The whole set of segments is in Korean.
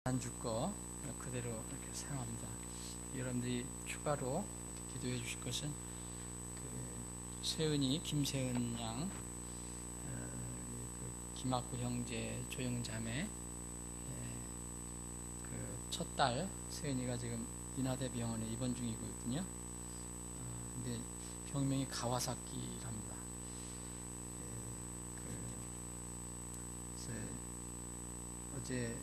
거 그대로 이렇게 사용합니다. 여러분들이 추가로 기도해 주실 것은 세은이 김세은 양, 김학구 형제, 조영 자매, 첫 딸 세은이가 지금 인하대 병원에 입원 중이거든요. 근데 병명이 가와사키랍니다. 어제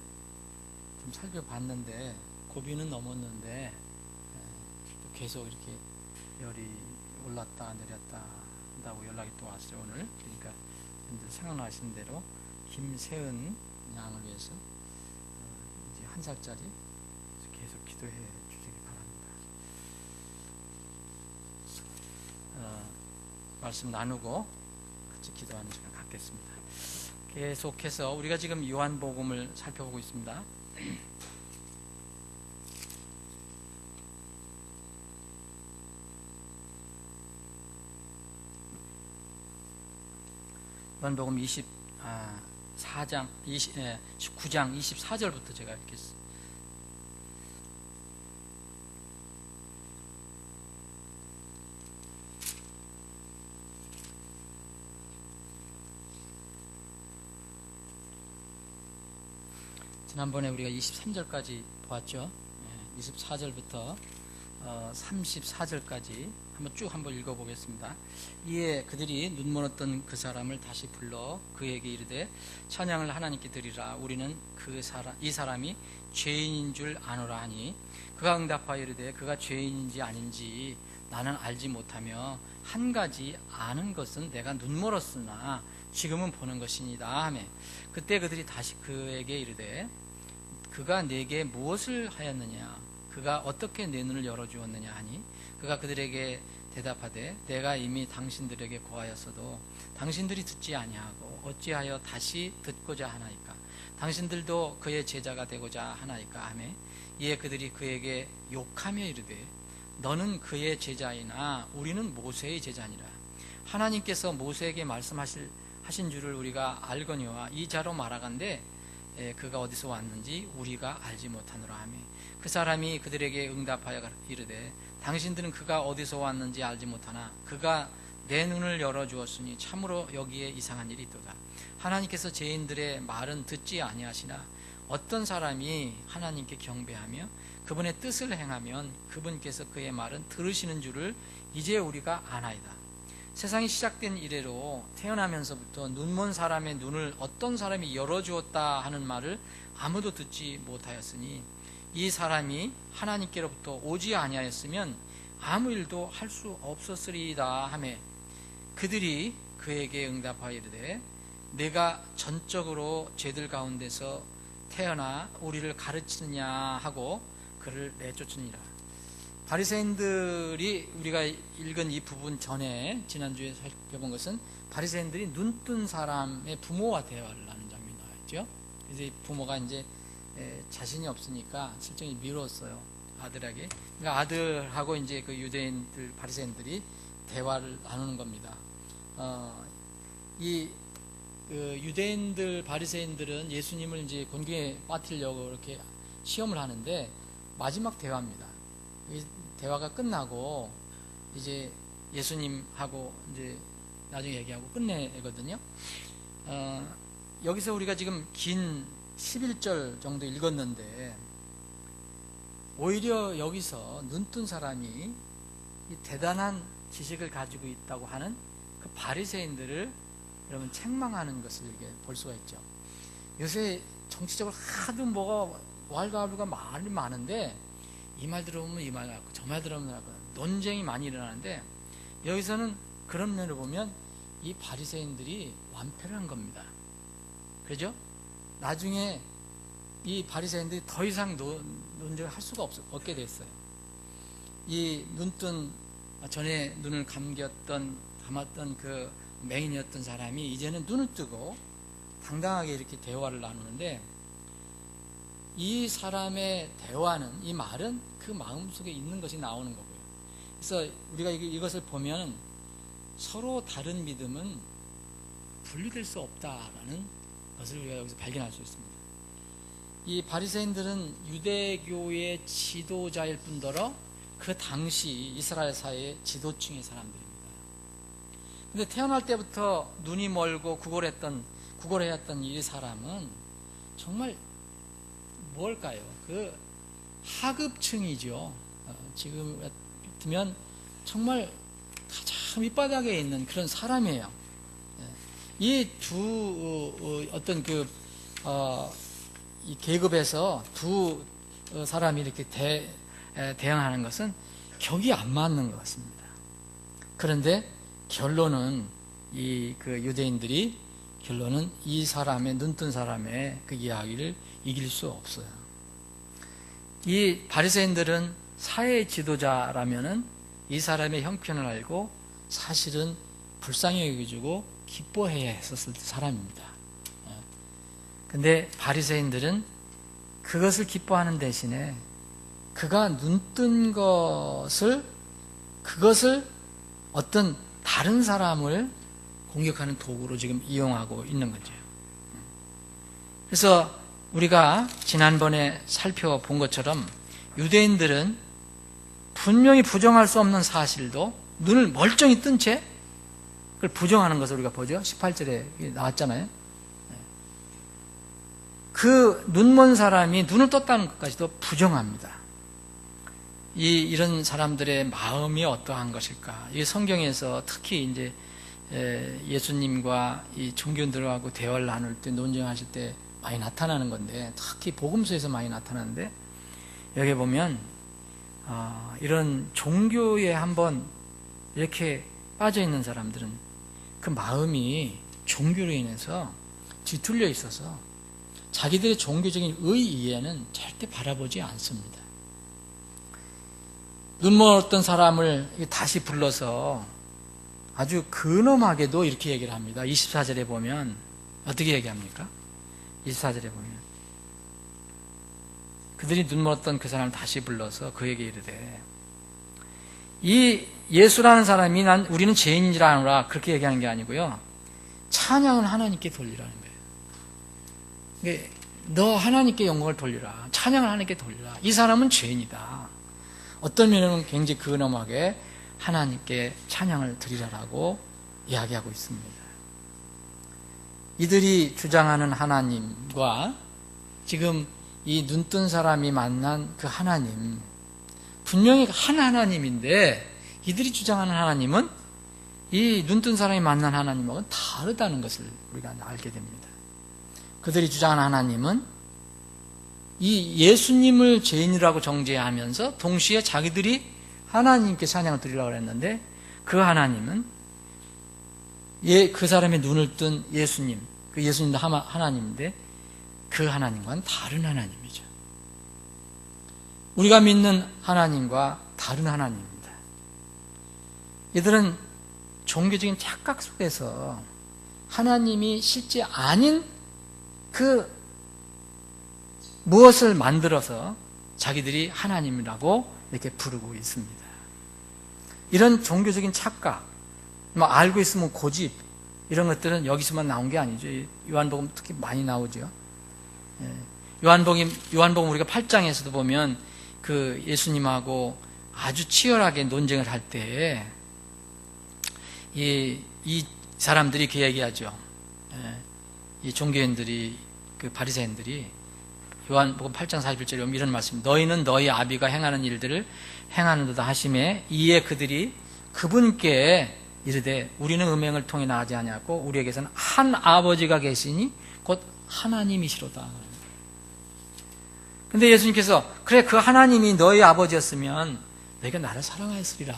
좀 살펴봤는데 고비는 넘었는데 또 계속 이렇게 열이 올랐다 내렸다 한다고 연락이 또 왔어요 오늘. 그러니까 생각나신 대로 김세은 양을 위해서 이제 1살짜리 계속 기도해 주시기 바랍니다. 말씀 나누고 같이 기도하는 시간 갖겠습니다. 계속해서 우리가 지금 요한복음을 살펴보고 있습니다. 요한복음 19장 24절부터 제가 읽겠습니다. 지난번에 우리가 23절까지 보았죠. 24절부터 34절까지 한번 읽어보겠습니다. 이에 그들이 눈먼었던 그 사람을 다시 불러 그에게 이르되 찬양을 하나님께 드리라. 우리는 이 사람이 죄인인 줄 아노라 하니 그가 응답하여 이르되 그가 죄인인지 아닌지 나는 알지 못하며 한 가지 아는 것은 내가 눈멀었으나 지금은 보는 것이니라 하매 그때 그들이 다시 그에게 이르되 그가 내게 무엇을 하였느냐 그가 어떻게 내 눈을 열어주었느냐 하니 그가 그들에게 대답하되 내가 이미 당신들에게 고하였어도 당신들이 듣지 아니하고 어찌하여 다시 듣고자 하나이까 당신들도 그의 제자가 되고자 하나이까 하매 이에 그들이 그에게 욕하며 이르되 너는 그의 제자이나 우리는 모세의 제자니라. 하나님께서 모세에게 말씀하신 줄을 우리가 알거니와 이 자로 말하건대 그가 어디서 왔는지 우리가 알지 못하노라 하며 그 사람이 그들에게 응답하여 이르되 당신들은 그가 어디서 왔는지 알지 못하나 그가 내 눈을 열어주었으니 참으로 여기에 이상한 일이 있도다. 하나님께서 죄인들의 말은 듣지 아니하시나 어떤 사람이 하나님께 경배하며 그분의 뜻을 행하면 그분께서 그의 말은 들으시는 줄을 이제 우리가 아나이다. 세상이 시작된 이래로 태어나면서부터 눈먼 사람의 눈을 어떤 사람이 열어주었다 하는 말을 아무도 듣지 못하였으니 이 사람이 하나님께로부터 오지 아니하였으면 아무 일도 할 수 없었으리이다 하매 그들이 그에게 응답하여 이르되 내가 전적으로 죄들 가운데서 태어나 우리를 가르치느냐 하고 그를 내쫓으니라. 바리새인들이 우리가 읽은 이 부분 전에 지난주에 살펴본 것은 바리새인들이 눈뜬 사람의 부모와 대화를 하는 장면이 나와있죠. 그래서 이 부모가 이제 자신이 없으니까 실정이 미뤘어요 아들에게. 그러니까 아들하고 이제 그 유대인들 바리새인들이 대화를 나누는 겁니다. 유대인들 바리새인들은 예수님을 이제 곤경에 빠뜨리려고 이렇게 시험을 하는데 마지막 대화입니다. 이 대화가 끝나고 이제 예수님하고 이제 나중에 얘기하고 끝내거든요. 여기서 우리가 지금 긴 11절 정도 읽었는데 오히려 여기서 눈뜬 사람이 이 대단한 지식을 가지고 있다고 하는 그 바리새인들을 여러분 책망하는 것을 이렇게 볼 수가 있죠. 요새 정치적으로 하도 뭐가 왈가왈부가 말이 많은데 이 말 들어보면 이 말 같고 저 말 들어보면 논쟁이 많이 일어나는데 여기서는 그런 면을 보면 이 바리새인들이 완패를 한 겁니다. 그죠? 나중에 이 바리새인들이 더 이상 논쟁을 할 수가 없게 됐어요. 이 눈뜬 전에 눈을 감았던 그 맹인이었던 사람이 이제는 눈을 뜨고 당당하게 이렇게 대화를 나누는데 이 사람의 대화는 이 말은 그 마음속에 있는 것이 나오는 거고요. 그래서 우리가 이것을 보면 서로 다른 믿음은 분리될 수 없다라는 것을 우리가 여기서 발견할 수 있습니다. 이 바리새인들은 유대교의 지도자일 뿐더러 그 당시 이스라엘 사회의 지도층의 사람들입니다. 근데 태어날 때부터 눈이 멀고 구걸해왔던 이 사람은 정말 뭘까요? 그 하급층이죠. 지금 같으면 정말 가장 밑바닥에 있는 그런 사람이에요. 이 두 어떤 이 계급에서 두 사람이 이렇게 대응하는 것은 격이 안 맞는 것 같습니다. 그런데 결론은 유대인들이 결론은 이 사람의 눈뜬 사람의 그 이야기를 이길 수 없어요. 이 바리새인들은 사회 지도자라면은 이 사람의 형편을 알고 사실은 불쌍히 여겨주고 기뻐해야 했었을 사람입니다. 근데 바리새인들은 그것을 기뻐하는 대신에 그가 눈뜬 그것을 어떤 다른 사람을 공격하는 도구로 지금 이용하고 있는 거죠. 그래서 우리가 지난번에 살펴본 것처럼 유대인들은 분명히 부정할 수 없는 사실도 눈을 멀쩡히 뜬 채 그걸 부정하는 것을 우리가 보죠. 18절에 나왔잖아요. 그 눈먼 사람이 눈을 떴다는 것까지도 부정합니다. 이런 사람들의 마음이 어떠한 것일까? 이 성경에서 특히 이제 예수님과 이 종교인들하고 대화를 나눌 때 논쟁하실 때 많이 나타나는 건데, 특히 복음서에서 많이 나타나는데, 여기 보면 이런 종교에 한번 이렇게 빠져 있는 사람들은 그 마음이 종교로 인해서 뒤틀려 있어서 자기들의 종교적인 이해는 절대 바라보지 않습니다. 눈먼 사람을 다시 불러서 아주 근엄하게도 이렇게 얘기를 합니다. 24절에 보면 어떻게 얘기합니까? 24절에 보면 그들이 눈먼 그 사람을 다시 불러서 그에게 이르되 이 예수라는 사람이 우리는 죄인인지라 아노라 그렇게 얘기하는 게 아니고요. 찬양은 하나님께 돌리라는 거예요. 너 하나님께 영광을 돌리라. 찬양을 하나님께 돌리라. 이 사람은 죄인이다. 어떤 면에는 굉장히 근엄하게 하나님께 찬양을 드리라라고 이야기하고 있습니다. 이들이 주장하는 하나님과 지금 이 눈뜬 사람이 만난 그 하나님, 분명히 한 하나님인데 이들이 주장하는 하나님은 이 눈뜬 사람이 만난 하나님하고는 다르다는 것을 우리가 알게 됩니다. 그들이 주장하는 하나님은 이 예수님을 죄인이라고 정죄하면서 동시에 자기들이 하나님께 찬양을 드리려고 했는데 그 하나님은 그 사람의 눈을 뜬 예수님, 그 예수님도 하나님인데 그 하나님과는 다른 하나님이죠. 우리가 믿는 하나님과 다른 하나님입니다. 이들은 종교적인 착각 속에서 하나님이 실제 아닌 그 무엇을 만들어서 자기들이 하나님이라고 이렇게 부르고 있습니다. 이런 종교적인 착각, 알고 있으면 고집, 이런 것들은 여기서만 나온 게 아니죠. 요한복음 특히 많이 나오죠. 요한복음 우리가 8장에서도 보면 그 예수님하고 아주 치열하게 논쟁을 할 때 이 사람들이 그 얘기하죠. 이 종교인들이, 그 바리새인들이 요한복음 8장 41절에 보면 이런 말씀, 너희는 너희 아비가 행하는 일들을 행하는도다 하심에 이에 그들이 그분께 이르되 우리는 음행을 통해 나가지 아니하고 우리에게서는 한 아버지가 계시니 곧 하나님이시로다. 근데 예수님께서 그래 그 하나님이 너희 아버지였으면 너희가 나를 사랑하였으리라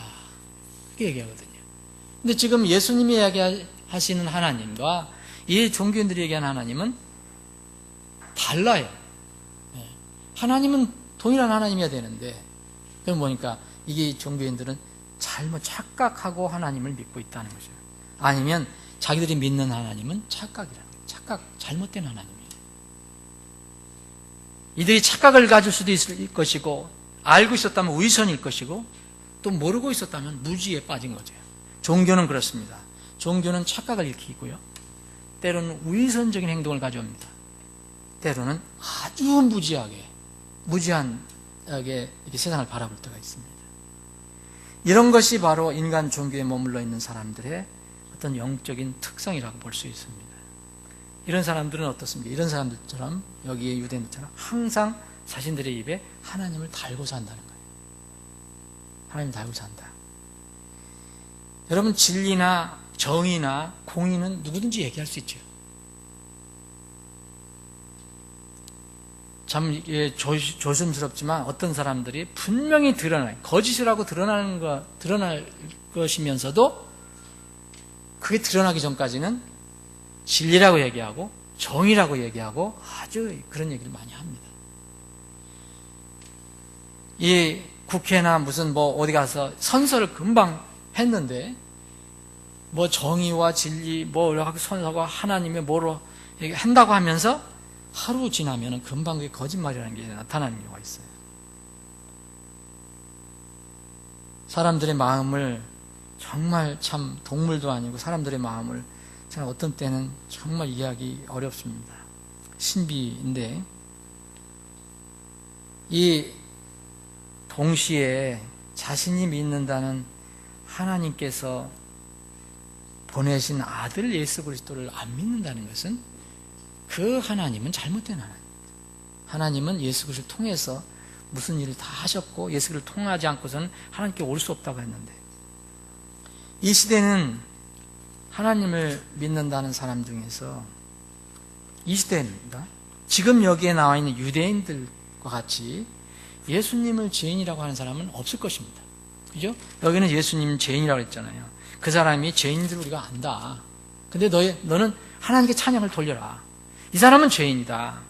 이렇게 얘기하거든요. 근데 지금 예수님이 이야기하시는 하나님과 이 종교인들이 얘기하는 하나님은 달라요. 하나님은 동일한 하나님이어야 되는데 그럼 보니까 이게 종교인들은 잘못 착각하고 하나님을 믿고 있다는 거죠. 아니면 자기들이 믿는 하나님은 착각이라는 거예요. 잘못된 하나님이에요. 이들이 착각을 가질 수도 있을 것이고 알고 있었다면 위선일 것이고 또 모르고 있었다면 무지에 빠진 거죠. 종교는 그렇습니다. 종교는 착각을 일으키고요. 때로는 위선적인 행동을 가져옵니다. 때로는 아주 무지하게 이렇게 세상을 바라볼 때가 있습니다. 이런 것이 바로 인간 종교에 머물러 있는 사람들의 어떤 영적인 특성이라고 볼 수 있습니다. 이런 사람들은 어떻습니까? 이런 사람들처럼 여기에 유대인들처럼 항상 자신들의 입에 하나님을 달고 산다는 거예요. 하나님을 달고 산다. 여러분, 진리나 정의나 공의는 누구든지 얘기할 수 있죠. 참 조심스럽지만 어떤 사람들이 분명히 거짓이라고 드러날 것이면서도 그게 드러나기 전까지는 진리라고 얘기하고 정의라고 얘기하고 아주 그런 얘기를 많이 합니다. 이 국회나 무슨 어디 가서 선서를 금방 했는데 정의와 진리 선서가 하나님의 뭐로 한다고 하면서 하루 지나면 금방 그게 거짓말이라는 게 나타나는 경우가 있어요. 사람들의 마음을 정말 참 동물도 아니고 사람들의 마음을 저는 어떤 때는 정말 이해하기 어렵습니다. 신비인데 이 동시에 자신이 믿는다는 하나님께서 보내신 아들 예수 그리스도를 안 믿는다는 것은 그 하나님은 잘못된 하나님입니다. 하나님은 예수 그리스도를 통해서 무슨 일을 다 하셨고 예수 그리스도를 통하지 않고서는 하나님께 올 수 없다고 했는데 이 시대는 하나님을 믿는다는 사람 중에서 이 시대입니다. 지금 여기에 나와 있는 유대인들과 같이 예수님을 죄인이라고 하는 사람은 없을 것입니다. 그죠? 여기는 예수님 죄인이라고 했잖아요. 그 사람이 죄인인 줄 우리가 안다. 근데 너는 하나님께 찬양을 돌려라. 이 사람은 죄인이다.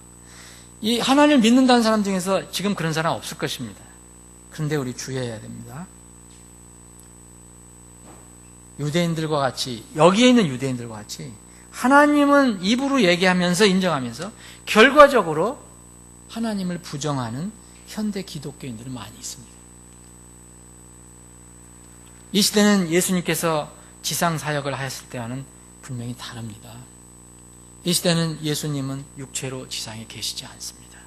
이 하나님을 믿는다는 사람 중에서 지금 그런 사람 없을 것입니다. 그런데 우리 주의해야 됩니다. 유대인들과 같이 여기에 있는 유대인들과 같이 하나님은 입으로 얘기하면서 인정하면서 결과적으로 하나님을 부정하는 현대 기독교인들은 많이 있습니다. 이 시대는 예수님께서 지상 사역을 하셨을 때와는 분명히 다릅니다. 이 시대는 예수님은 육체로 지상에 계시지 않습니다.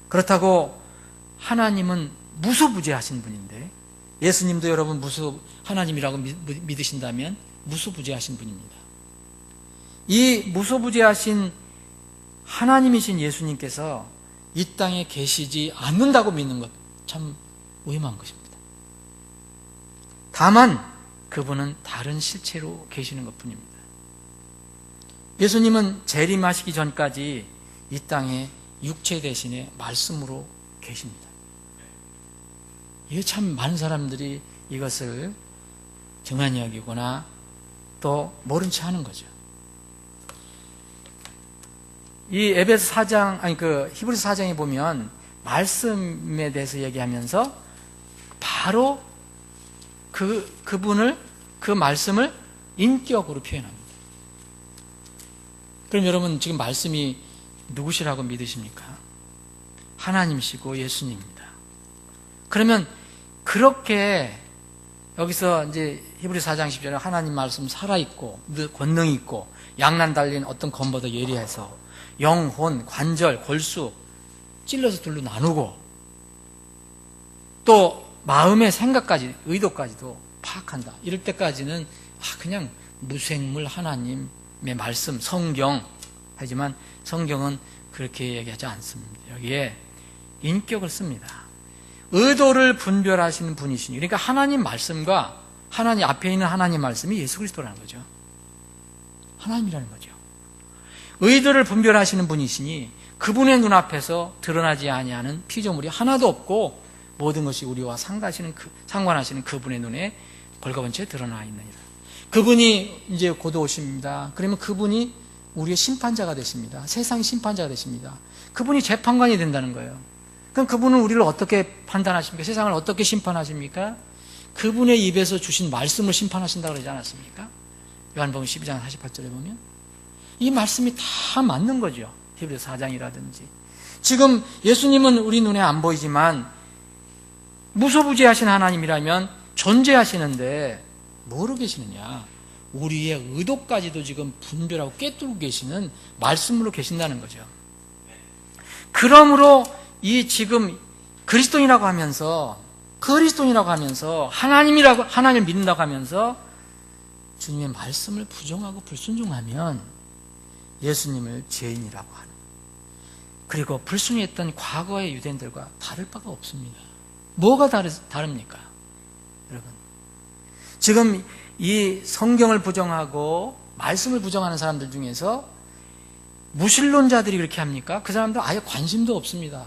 그렇다고 하나님은 무소부재하신 분인데 예수님도 여러분 하나님이라고 믿으신다면 무소부재하신 분입니다. 이 무소부재하신 하나님이신 예수님께서 이 땅에 계시지 않는다고 믿는 것 참 위험한 것입니다. 다만 그분은 다른 실체로 계시는 것뿐입니다. 예수님은 재림하시기 전까지 이 땅에 육체 대신에 말씀으로 계십니다. 이게 참 많은 사람들이 이것을 정한 여기거나 또 모른 채 하는 거죠. 이 에베소 4장, 히브리서 4장에 보면 말씀에 대해서 얘기하면서 바로 그분을, 그 말씀을 인격으로 표현합니다. 그럼 여러분 지금 말씀이 누구시라고 믿으십니까? 하나님이시고 예수님입니다. 그러면 그렇게 여기서 이제 히브리서 4장 10절에 하나님 말씀 살아있고 권능이 있고 양난 달린 어떤 검보다 예리해서 영혼, 관절, 골수 찔러서 둘로 나누고 또 마음의 생각까지 의도까지도 파악한다. 이럴 때까지는 그냥 무생물 하나님의 말씀, 성경 하지만 성경은 그렇게 얘기하지 않습니다. 여기에 인격을 씁니다. 의도를 분별하시는 분이시니 그러니까 하나님 말씀과 하나님 앞에 있는 하나님 말씀이 예수 그리스도라는 거죠. 하나님이라는 거죠. 의도를 분별하시는 분이시니 그분의 눈앞에서 드러나지 아니하는 피조물이 하나도 없고 모든 것이 우리와 상관하시는 그분의 눈에 벌거벗은 채 드러나 있느니라. 그분이 이제 곧 오십니다. 그러면 그분이 우리의 심판자가 되십니다. 세상 심판자가 되십니다. 그분이 재판관이 된다는 거예요. 그럼 그분은 우리를 어떻게 판단하십니까? 세상을 어떻게 심판하십니까? 그분의 입에서 주신 말씀을 심판하신다고 그러지 않았습니까? 요한복음 12장 48절에 보면 이 말씀이 다 맞는 거죠. 히브리서 4장이라든지 지금 예수님은 우리 눈에 안 보이지만 무소부재하신 하나님이라면 존재하시는데 뭐로 계시느냐? 우리의 의도까지도 지금 분별하고 꿰뚫고 계시는 말씀으로 계신다는 거죠. 그러므로 이 지금 그리스도인이라고 하면서 하나님을 믿는다고 하면서 주님의 말씀을 부정하고 불순종하면 예수님을 죄인이라고 하는, 그리고 불순종했던 과거의 유대인들과 다를 바가 없습니다. 뭐가 다릅니까? 여러분, 지금 이 성경을 부정하고 말씀을 부정하는 사람들 중에서 무신론자들이 그렇게 합니까? 그 사람들 아예 관심도 없습니다.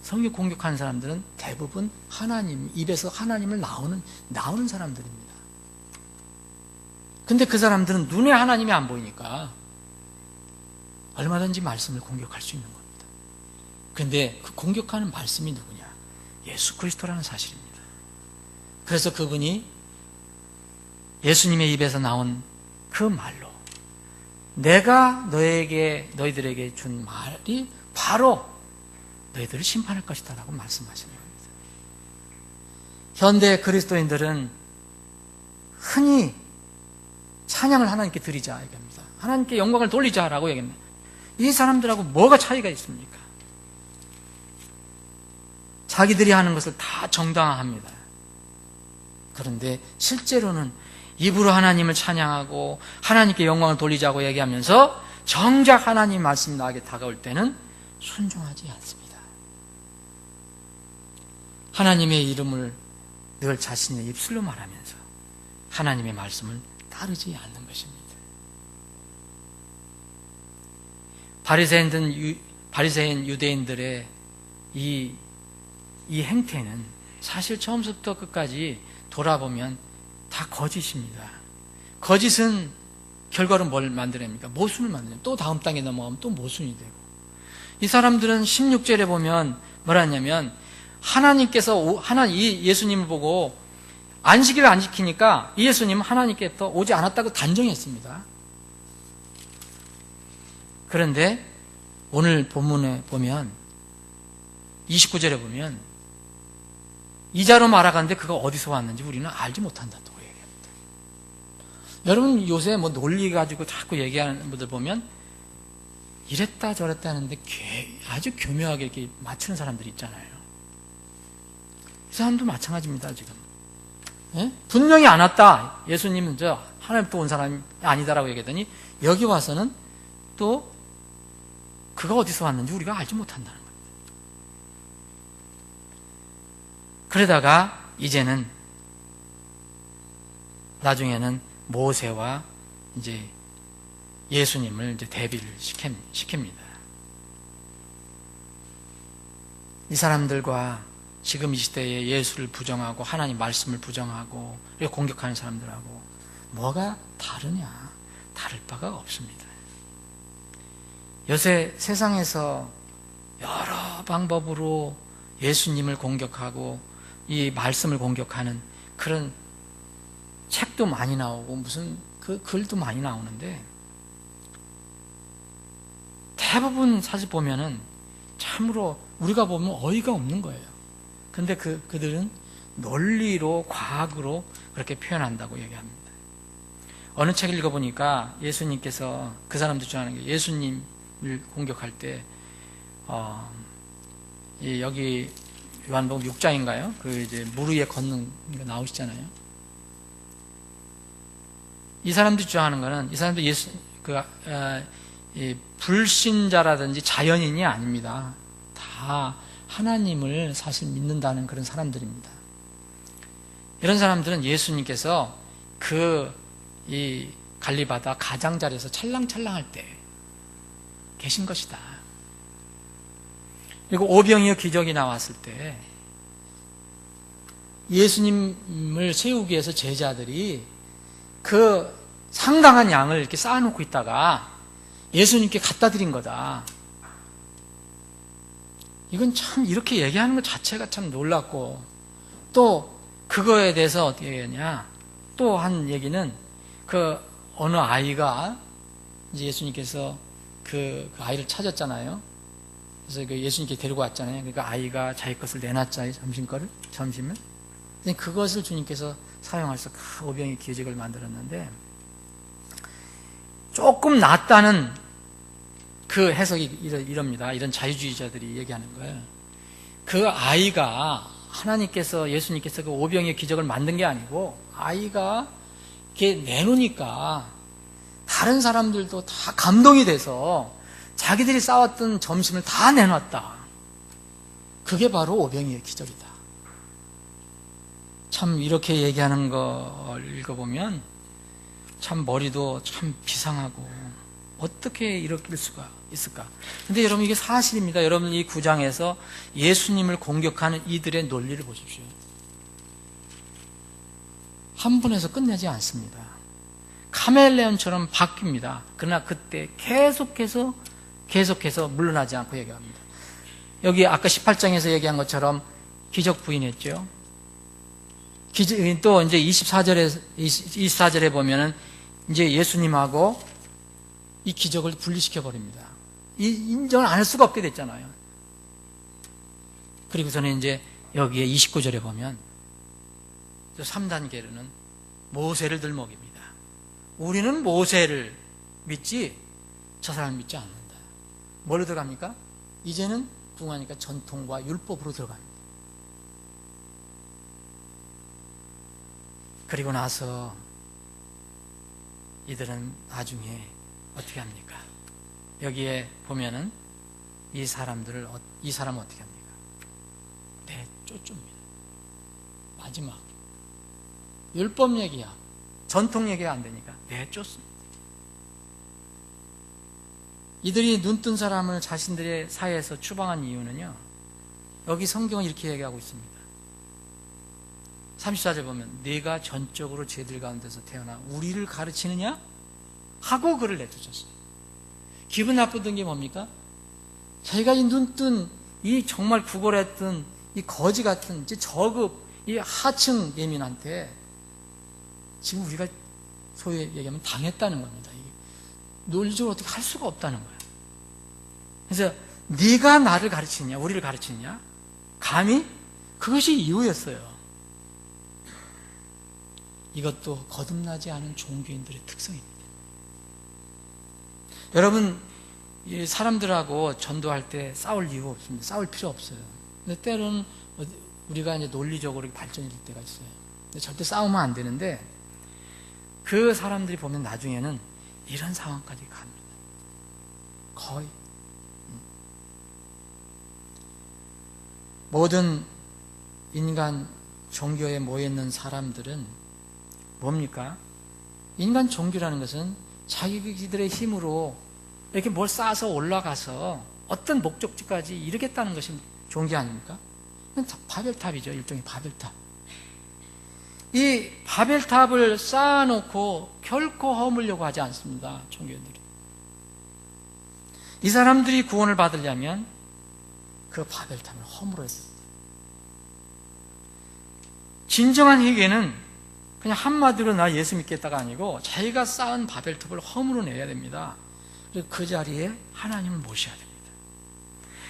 성경 공격하는 사람들은 대부분 하나님, 입에서 하나님을 나오는 사람들입니다. 근데 그 사람들은 눈에 하나님이 안 보이니까 얼마든지 말씀을 공격할 수 있는 겁니다. 근데 그 공격하는 말씀이 누구냐? 예수 그리스도라는 사실입니다. 그래서 그분이 예수님의 입에서 나온 그 말로 내가 너희들에게 준 말이 바로 너희들을 심판할 것이다 라고 말씀하시는 겁니다. 현대 그리스도인들은 흔히 찬양을 하나님께 드리자 얘기합니다. 하나님께 영광을 돌리자라고 얘기합니다. 이 사람들하고 뭐가 차이가 있습니까? 자기들이 하는 것을 다 정당화합니다. 그런데 실제로는 입으로 하나님을 찬양하고 하나님께 영광을 돌리자고 얘기하면서 정작 하나님 말씀이 나에게 다가올 때는 순종하지 않습니다. 하나님의 이름을 늘 자신의 입술로 말하면서 하나님의 말씀을 따르지 않는 것입니다. 바리새인 유대인들의 이 행태는 사실 처음부터 끝까지 돌아보면 다 거짓입니다. 거짓은 결과로 뭘 만들어냅니까? 모순을 만들어요. 또 다음 단계 넘어가면 또 모순이 되고. 이 사람들은 16절에 보면 뭐라 했냐면 하나님께서 이 예수님을 보고 안식일을 안 지키니까 이 예수님은 하나님께서 오지 않았다고 단정했습니다. 그런데 오늘 본문에 보면 29절에 보면 이자로 말아가는데 그가 어디서 왔는지 우리는 알지 못한다고 얘기합니다. 여러분 요새 뭐 논리 가지고 자꾸 얘기하는 분들 보면 이랬다 저랬다 하는데 아주 교묘하게 이렇게 맞추는 사람들이 있잖아요. 이 사람도 마찬가지입니다. 지금 분명히 안 왔다, 예수님은 하나님부터 온 사람이 아니다라고 얘기하더니 여기 와서는 또 그가 어디서 왔는지 우리가 알지 못한다는 겁니다. 그러다가 이제는 나중에는 모세와 이제 예수님을 이제 대비를 시킵니다. 이 사람들과 지금 이 시대에 예수를 부정하고 하나님 말씀을 부정하고 공격하는 사람들하고 뭐가 다르냐? 다를 바가 없습니다. 요새 세상에서 여러 방법으로 예수님을 공격하고 이 말씀을 공격하는 그런 책도 많이 나오고 무슨 그 글도 많이 나오는데 대부분 사실 보면은 참으로 우리가 보면 어이가 없는 거예요. 근데 그들은 논리로 과학으로 그렇게 표현한다고 얘기합니다. 어느 책을 읽어보니까 예수님께서 그 사람들 좋아하는 게 예수님을 공격할 때 여기 요한복음 6장인가요? 그 이제 물 위에 걷는 거 나오시잖아요. 이 사람들이 좋아하는 거는 이 사람들 불신자라든지 자연인이 아닙니다. 다 하나님을 사실 믿는다는 그런 사람들입니다. 이런 사람들은 예수님께서 이 갈리바다 가장자리에서 찰랑찰랑할 때 계신 것이다. 그리고 오병이어 기적이 나왔을 때 예수님을 세우기 위해서 제자들이 그 상당한 양을 이렇게 쌓아놓고 있다가 예수님께 갖다 드린 거다. 이건 참 이렇게 얘기하는 것 자체가 참 놀랍고, 또 그거에 대해서 어떻게 얘기하냐, 또 한 얘기는 어느 아이가 이제 예수님께서 그 아이를 찾았잖아요. 그래서 예수님께 데리고 왔잖아요. 그러니까 아이가 자기 것을 내놨잖아요. 점심을. 그것을 주님께서 사용해서 그 오병이 기적을 만들었는데, 조금 낫다는 그 해석이 이럽니다. 이런 자유주의자들이 얘기하는 거예요. 그 아이가 하나님께서, 예수님께서 그 오병이의 기적을 만든 게 아니고 아이가 이렇게 내놓으니까 다른 사람들도 다 감동이 돼서 자기들이 싸웠던 점심을 다 내놨다. 그게 바로 오병이의 기적이다. 참 이렇게 얘기하는 걸 읽어보면 참 머리도 참 비상하고 어떻게 이럴 수가 있을까? 근데 여러분 이게 사실입니다. 여러분 이 9장에서 예수님을 공격하는 이들의 논리를 보십시오. 한 번에서 끝내지 않습니다. 카멜레온처럼 바뀝니다. 그러나 그때 계속해서 물러나지 않고 얘기합니다. 여기 아까 18장에서 얘기한 것처럼 기적 부인했죠. 또 이제 24절에 보면은 이제 예수님하고 이 기적을 분리시켜 버립니다. 이 인정을 안 할 수가 없게 됐잖아요. 그리고서는 이제 여기에 29절에 보면 3단계로는 모세를 들먹입니다. 우리는 모세를 믿지 저 사람을 믿지 않는다. 뭘로 들어갑니까? 이제는 붕하니까 전통과 율법으로 들어갑니다. 그리고 나서 이들은 나중에 어떻게 합니까? 여기에 보면은 이 사람은 어떻게 합니까? 내쫓습니다. 마지막 율법 얘기야, 전통 얘기가 안 되니까 내쫓습니다. 이들이 눈뜬 사람을 자신들의 사이에서 추방한 이유는요, 여기 성경은 이렇게 얘기하고 있습니다. 34절 보면 네가 전적으로 죄들 가운데서 태어나 우리를 가르치느냐? 하고 그를 내쫓았어요. 기분 나쁘던 게 뭡니까? 자기가 이 눈뜬 이 정말 구걸했던 이 거지 같은 이 저급 이 하층 예민한테 지금 우리가 소위 얘기하면 당했다는 겁니다. 논리적으로 어떻게 할 수가 없다는 거예요. 그래서 네가 나를 가르치느냐, 우리를 가르치느냐? 감히? 그것이 이유였어요. 이것도 거듭나지 않은 종교인들의 특성입니다. 여러분, 이 사람들하고 전도할 때 싸울 이유 없습니다. 싸울 필요 없어요. 근데 때로는 우리가 이제 논리적으로 발전이 될 때가 있어요. 근데 절대 싸우면 안 되는데 그 사람들이 보면 나중에는 이런 상황까지 갑니다. 거의 모든 인간 종교에 모여있는 사람들은 뭡니까? 인간 종교라는 것은 자기들의 힘으로 이렇게 뭘 쌓아서 올라가서 어떤 목적지까지 이르겠다는 것이 종교 아닙니까? 바벨탑이죠. 일종의 바벨탑. 이 바벨탑을 쌓아놓고 결코 허물려고 하지 않습니다. 종교인들이. 이 사람들이 구원을 받으려면 그 바벨탑을 허물었어요. 진정한 회개는 그냥 한마디로 나 예수 믿겠다가 아니고 자기가 쌓은 바벨탑을 허물어내야 됩니다. 그리고 그 자리에 하나님을 모셔야 됩니다.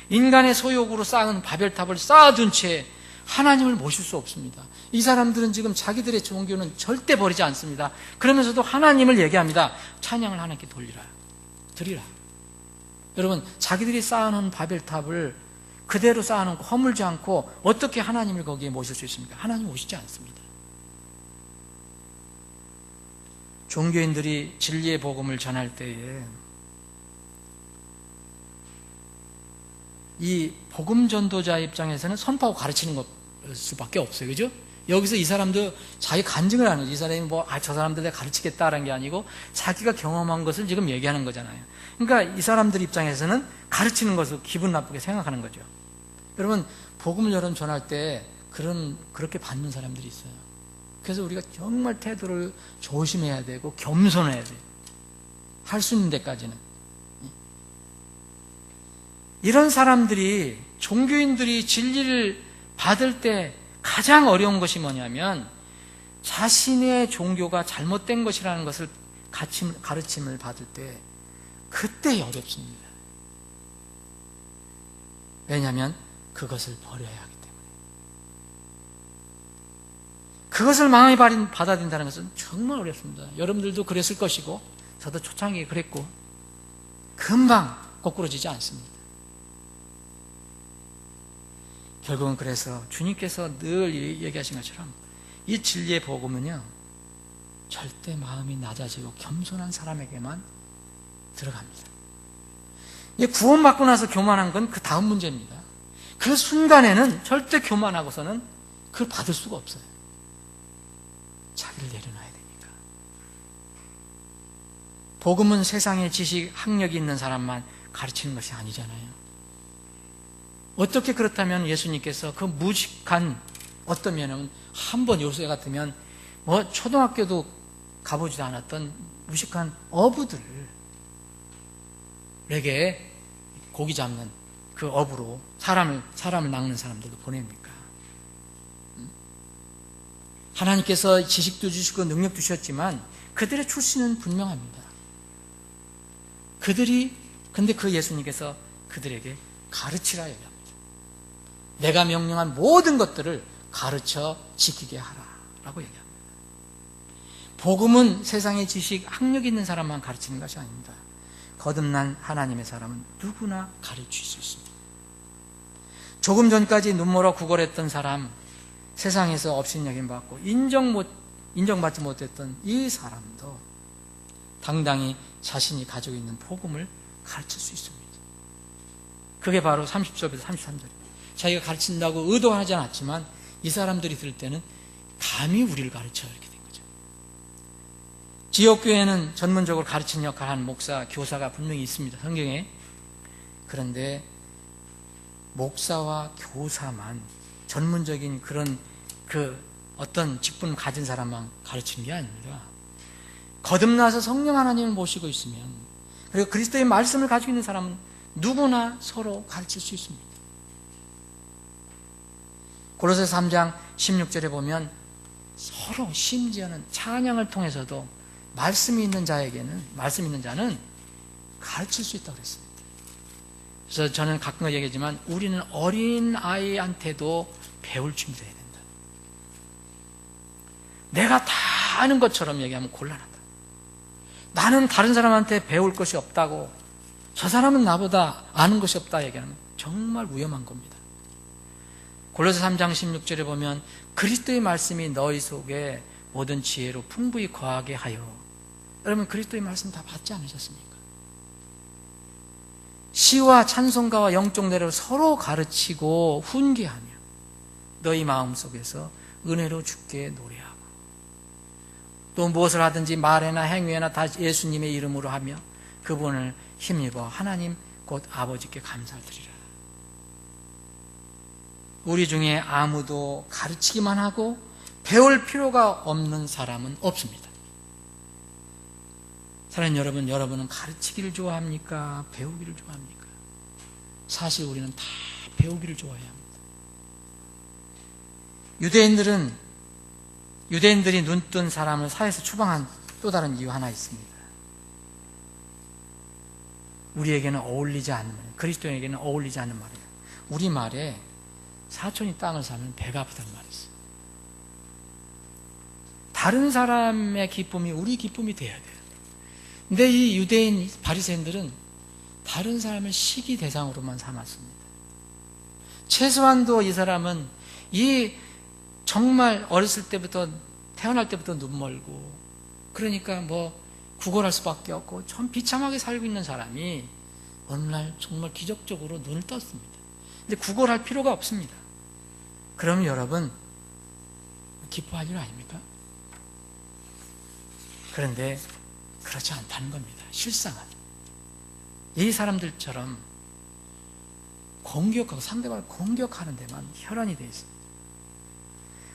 인간의 소욕으로 쌓은 바벨탑을 쌓아둔 채 하나님을 모실 수 없습니다. 이 사람들은 지금 자기들의 종교는 절대 버리지 않습니다. 그러면서도 하나님을 얘기합니다. 찬양을 하나님께 드리라. 여러분, 자기들이 쌓아놓은 바벨탑을 그대로 쌓아놓고 허물지 않고 어떻게 하나님을 거기에 모실 수 있습니까? 하나님 모시지 않습니다. 종교인들이 진리의 복음을 전할 때에 이 복음 전도자 입장에서는 선포하고 가르치는 것 수밖에 없어요. 그죠? 여기서 이 사람도 자기 간증을 하는 거죠. 이 사람이 저 사람들 내가 가르치겠다라는 게 아니고 자기가 경험한 것을 지금 얘기하는 거잖아요. 그러니까 이 사람들 입장에서는 가르치는 것을 기분 나쁘게 생각하는 거죠. 여러분, 복음을 여러분 전할 때 그렇게 받는 사람들이 있어요. 그래서 우리가 정말 태도를 조심해야 되고 겸손해야 돼요. 할 수 있는 데까지는. 이런 사람들이, 종교인들이 진리를 받을 때 가장 어려운 것이 뭐냐면 자신의 종교가 잘못된 것이라는 것을 가르침을 받을 때 그때 어렵습니다. 왜냐하면 그것을 버려야 하기 때문에. 그것을 마음에 받아들인다는 것은 정말 어렵습니다. 여러분들도 그랬을 것이고 저도 초창기에 그랬고 금방 거꾸로지지 않습니다. 결국은 그래서 주님께서 늘 얘기하신 것처럼 이 진리의 복음은요, 절대 마음이 낮아지고 겸손한 사람에게만 들어갑니다. 구원받고 나서 교만한 건 그 다음 문제입니다. 그 순간에는 절대 교만하고서는 그걸 받을 수가 없어요. 자기를 내려놔야 되니까. 복음은 세상의 지식, 학력이 있는 사람만 가르치는 것이 아니잖아요. 어떻게 그렇다면 예수님께서 그 무식한, 어떤 면은 한번 요새 같으면 초등학교도 가보지도 않았던 무식한 어부들에게 고기 잡는 그 어부로 사람을 낚는 사람들도 보냅니까? 하나님께서 지식도 주시고 능력도 주셨지만 그들의 출신은 분명합니다. 근데 그 예수님께서 그들에게 가르치라 얘기합니다. 내가 명령한 모든 것들을 가르쳐 지키게 하라라고 얘기합니다. 복음은 세상의 지식, 학력 있는 사람만 가르치는 것이 아닙니다. 거듭난 하나님의 사람은 누구나 가르칠 수 있습니다. 조금 전까지 눈멀어 구걸했던 사람, 세상에서 업신여김받고 인정받지 못했던 이 사람도 당당히 자신이 가지고 있는 복음을 가르칠 수 있습니다. 그게 바로 30절부터 33절입니다. 자기가 가르친다고 의도하지 않았지만 이 사람들이 들을 때는 감히 우리를 가르쳐 이렇게 된 거죠. 지역교회는 전문적으로 가르치는 역할을 하는 목사, 교사가 분명히 있습니다, 성경에. 그런데 목사와 교사만 전문적인 그런 어떤 직분을 가진 사람만 가르치는 게 아닙니다. 거듭나서 성령 하나님을 모시고 있으면, 그리고 그리스도의 말씀을 가지고 있는 사람은 누구나 서로 가르칠 수 있습니다. 고로새서 3장 16절에 보면 서로, 심지어는 찬양을 통해서도 말씀 있는 자는 가르칠 수 있다고 그랬습니다. 그래서 저는 가끔 얘기하지만 우리는 어린 아이한테도 배울 준비를 해야 된다. 내가 다 아는 것처럼 얘기하면 곤란하다. 나는 다른 사람한테 배울 것이 없다고, 저 사람은 나보다 아는 것이 없다 얘기하면 정말 위험한 겁니다. 골로새 3장 16절에 보면 그리스도의 말씀이 너희 속에 모든 지혜로 풍부히 거하게 하여. 여러분, 그리스도의 말씀 다 받지 않으셨습니까? 시와 찬송가와 영적 노래로 서로 가르치고 훈계하며 너희 마음속에서 은혜로 주께 노래하고, 또 무엇을 하든지 말에나 행위에나 다 예수님의 이름으로 하며 그분을 힘입어 하나님 곧 아버지께 감사를 드리라. 우리 중에 아무도 가르치기만 하고 배울 필요가 없는 사람은 없습니다. 사랑하는 여러분, 여러분은 가르치기를 좋아합니까? 배우기를 좋아합니까? 사실 우리는 다 배우기를 좋아해야 합니다. 유대인들이 눈뜬 사람을 사회에서 추방한 또 다른 이유 하나 있습니다. 우리에게는 어울리지 않는 말, 그리스도인에게는 어울리지 않는 말이에요. 우리 말에 사촌이 땅을 사면 배가 아프다는 말이 있어요. 다른 사람의 기쁨이 우리 기쁨이 돼야 돼요. 근데 이 유대인 바리새인들은 다른 사람을 시기 대상으로만 삼았습니다. 최소한도 이 사람은 정말 어렸을 때부터, 태어날 때부터 눈멀고, 그러니까 구걸할 수밖에 없고 좀 비참하게 살고 있는 사람이 어느 날 정말 기적적으로 눈을 떴습니다. 근데 구걸할 필요가 없습니다. 그럼 여러분, 기뻐할 일 아닙니까? 그런데 그렇지 않다는 겁니다. 실상은 이 사람들처럼 공격하고 상대방을 공격하는 데만 혈안이 되어 있습니다.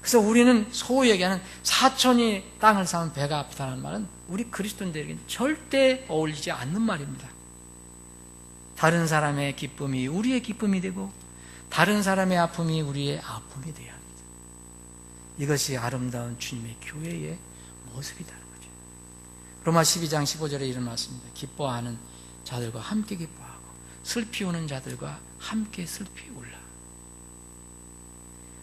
그래서 우리는 소위 얘기하는 사촌이 땅을 사면 배가 아프다는 말은 우리 그리스도인들에게는 절대 어울리지 않는 말입니다. 다른 사람의 기쁨이 우리의 기쁨이 되고 다른 사람의 아픔이 우리의 아픔이 되어야 합니다. 이것이 아름다운 주님의 교회의 모습이라는 거죠. 로마 12장 15절에 이런 말씀입니다. 기뻐하는 자들과 함께 기뻐하고 슬피 우는 자들과 함께 슬피 울라.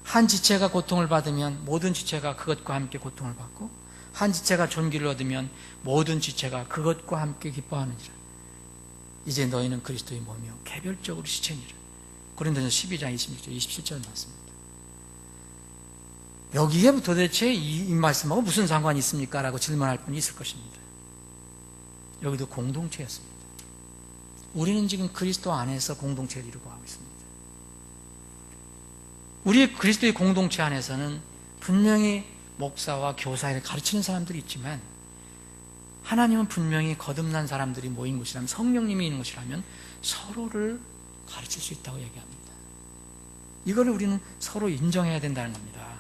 한 지체가 고통을 받으면 모든 지체가 그것과 함께 고통을 받고, 한 지체가 존귀를 얻으면 모든 지체가 그것과 함께 기뻐하느니라. 이제 너희는 그리스도의 몸이요 개별적으로 지체니라. 고린도전서 12장 26절 27절 맞습니다. 여기에 도대체 이 말씀하고 무슨 상관이 있습니까? 라고 질문할 분이 있을 것입니다. 여기도 공동체였습니다. 우리는 지금 그리스도 안에서 공동체를 이루고 하고 있습니다. 우리 그리스도의 공동체 안에서는 분명히 목사와 교사를 가르치는 사람들이 있지만 하나님은 분명히 거듭난 사람들이 모인 곳이라면, 성령님이 있는 곳이라면 서로를 가르칠 수 있다고 얘기합니다. 이걸 우리는 서로 인정해야 된다는 겁니다.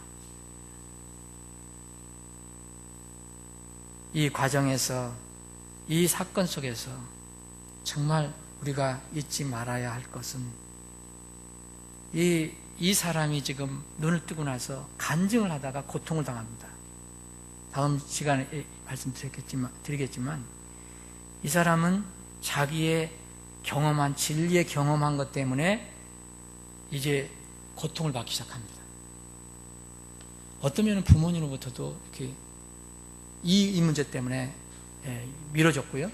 이 과정에서, 이 사건 속에서 정말 우리가 잊지 말아야 할 것은 이 사람이 지금 눈을 뜨고 나서 간증을 하다가 고통을 당합니다. 다음 시간에 말씀드리겠지만 이 사람은 자기의 경험한, 진리에 경험한 것 때문에 이제 고통을 받기 시작합니다. 어떤 면은 부모님으로부터도 이렇게 이 문제 때문에 미뤄졌고요.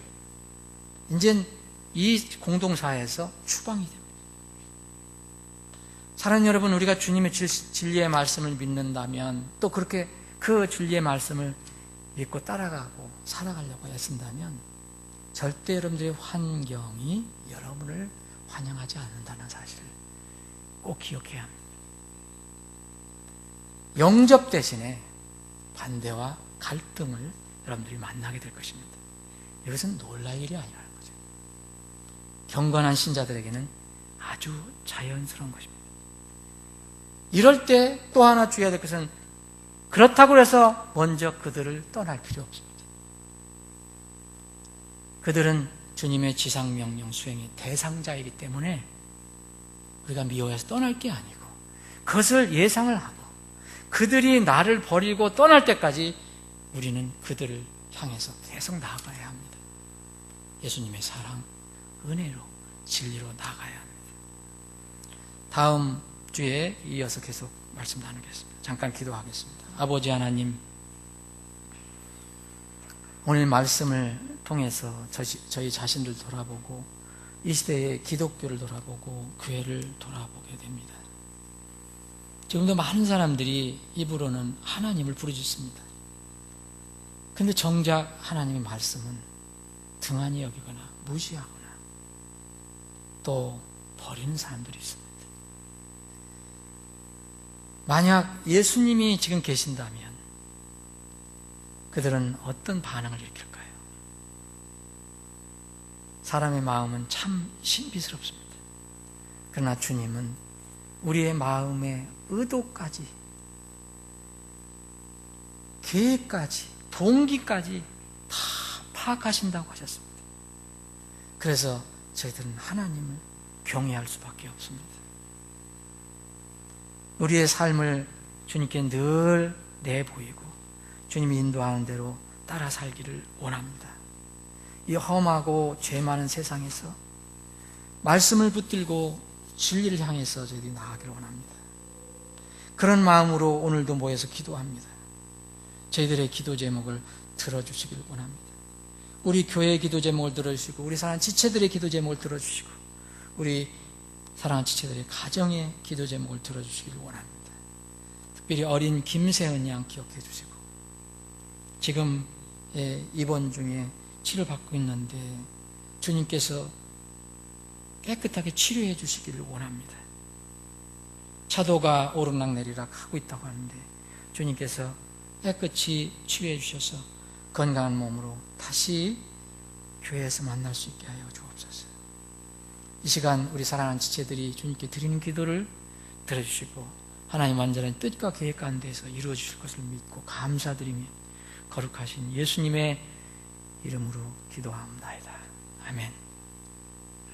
이젠 이 공동사에서 추방이 됩니다. 사랑하는 여러분, 우리가 주님의 진리의 말씀을 믿는다면, 또 그렇게 그 진리의 말씀을 믿고 따라가고 살아가려고 애쓴다면 절대 여러분들의 환경이 여러분을 환영하지 않는다는 사실을 꼭 기억해야 합니다. 영접 대신에 반대와 갈등을 여러분들이 만나게 될 것입니다. 이것은 놀랄 일이 아니라는 거죠. 경건한 신자들에게는 아주 자연스러운 것입니다. 이럴 때 또 하나 주의해야 될 것은, 그렇다고 해서 먼저 그들을 떠날 필요 없습니다. 그들은 주님의 지상명령 수행의 대상자이기 때문에 우리가 미워해서 떠날 게 아니고, 그것을 예상을 하고 그들이 나를 버리고 떠날 때까지 우리는 그들을 향해서 계속 나아가야 합니다. 예수님의 사랑, 은혜로, 진리로 나아가야 합니다. 다음 주에 이어서 계속 말씀 나누겠습니다. 잠깐 기도하겠습니다. 아버지 하나님, 오늘 말씀을 통해서 저희 자신들 돌아보고 이 시대의 기독교를 돌아보고 교회를 돌아보게 됩니다. 지금도 많은 사람들이 입으로는 하나님을 부르짖습니다. 그런데 정작 하나님의 말씀은 등한히 여기거나 무시하거나 또 버리는 사람들이 있습니다. 만약 예수님이 지금 계신다면 그들은 어떤 반응을 일으킬까요? 사람의 마음은 참 신비스럽습니다. 그러나 주님은 우리의 마음의 의도까지, 계획까지, 동기까지 다 파악하신다고 하셨습니다. 그래서 저희들은 하나님을 경외할 수밖에 없습니다. 우리의 삶을 주님께 늘 내보이고 주님이 인도하는 대로 따라 살기를 원합니다. 이 험하고 죄 많은 세상에서 말씀을 붙들고 진리를 향해서 저희들이 나아가기를 원합니다. 그런 마음으로 오늘도 모여서 기도합니다. 저희들의 기도 제목을 들어주시길 원합니다. 우리 교회의 기도 제목을 들어주시고, 우리 사랑하는 지체들의 기도 제목을 들어주시고, 우리 사랑하는 지체들의 가정의 기도 제목을 들어주시길 원합니다. 특별히 어린 김세은 양 기억해 주시고, 지금 입원 중에 치료받고 있는데 주님께서 깨끗하게 치료해 주시기를 원합니다. 차도가 오르락내리락 하고 있다고 하는데 주님께서 깨끗이 치료해 주셔서 건강한 몸으로 다시 교회에서 만날 수 있게 하여 주옵소서. 이 시간 우리 사랑하는 지체들이 주님께 드리는 기도를 들어주시고 하나님 완전한 뜻과 계획 가운데서 이루어 주실 것을 믿고 감사드리며 거룩하신 예수님의 이름으로 기도합니다. 아멘.